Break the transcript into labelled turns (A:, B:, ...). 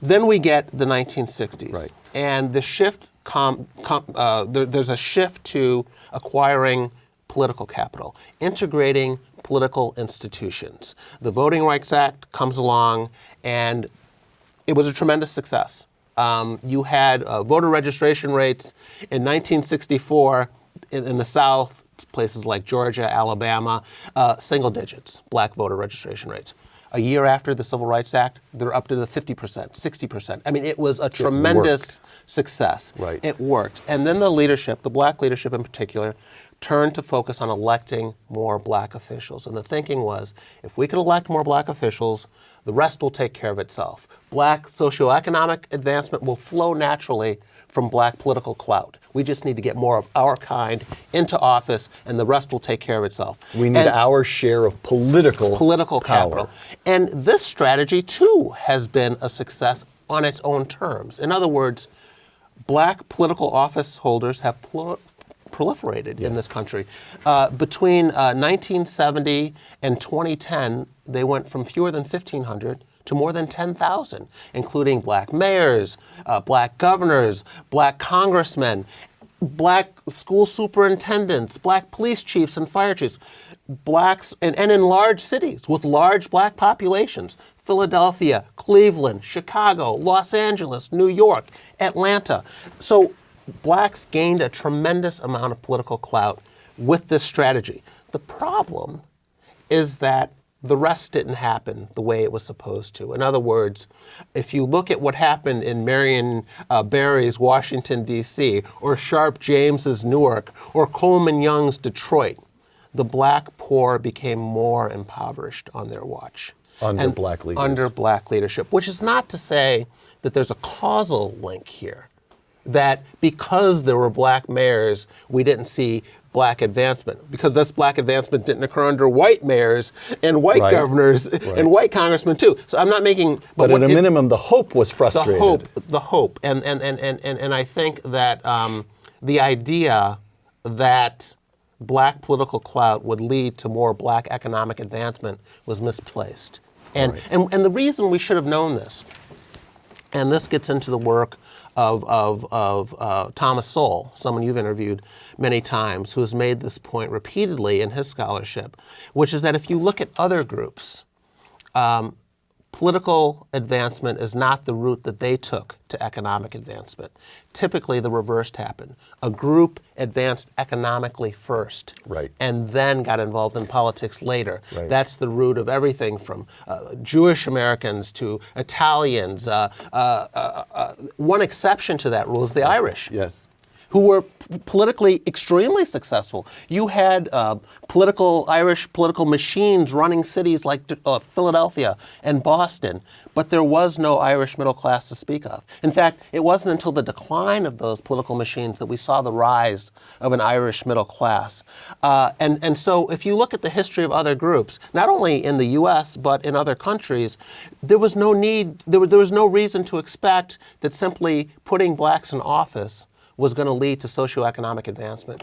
A: Then we get the 1960s.
B: Right.
A: And the shift, there's a shift to acquiring political capital, integrating political institutions. The Voting Rights Act comes along, and it was a tremendous success. You had voter registration rates in 1964 in the South, places like Georgia, Alabama, single digits, black voter registration rates. A year after the Civil Rights Act, they're up to the 50%, 60%. I mean, it was a tremendous success.
B: Right.
A: It worked. And then the leadership, the black leadership in particular, turned to focus on electing more black officials. And the thinking was, if we could elect more black officials, the rest will take care of itself. Black socioeconomic advancement will flow naturally from black political clout. We just need to get more of our kind into office, and the rest will take care of itself.
B: We need our share of political power.
A: Capital. And this strategy, too, has been a success on its own terms. In other words, black political office holders have proliferated in this country. Between 1970 and 2010, they went from fewer than 1,500 to more than 10,000, including black mayors, black governors, black congressmen, black school superintendents, black police chiefs and fire chiefs, blacks, and in large cities with large black populations, Philadelphia, Cleveland, Chicago, Los Angeles, New York, Atlanta. So blacks gained a tremendous amount of political clout with this strategy. The problem is that the rest didn't happen the way it was supposed to. In other words, if you look at what happened in Marion Barry's Washington, D.C., or Sharp James's Newark, or Coleman Young's Detroit, the black poor became more impoverished on their watch.
B: Under black leaders.
A: Under black leadership, which is not to say that there's a causal link here, that because there were black mayors, we didn't see black advancement, because this black advancement didn't occur under white mayors and white governors and white congressmen too. So I'm not making,
B: but at a minimum, the hope was frustrated.
A: The hope, and I think that the idea that black political clout would lead to more black economic advancement was misplaced. And the reason we should have known this, and this gets into the work of Thomas Sowell, someone you've interviewed many times, who has made this point repeatedly in his scholarship, which is that if you look at other groups, political advancement is not the route that they took to economic advancement. Typically, the reverse happened. A group advanced economically first, and then got involved in politics later. That's the root of everything from Jewish Americans to Italians. One exception to that rule is the Irish. Who were politically extremely successful. You had Irish political machines running cities like Philadelphia and Boston, but there was no Irish middle class to speak of. In fact, it wasn't until the decline of those political machines that we saw the rise of an Irish middle class. And so if you look at the history of other groups, not only in the US, but in other countries, there was no reason to expect that simply putting blacks in office was going to lead to socioeconomic advancement.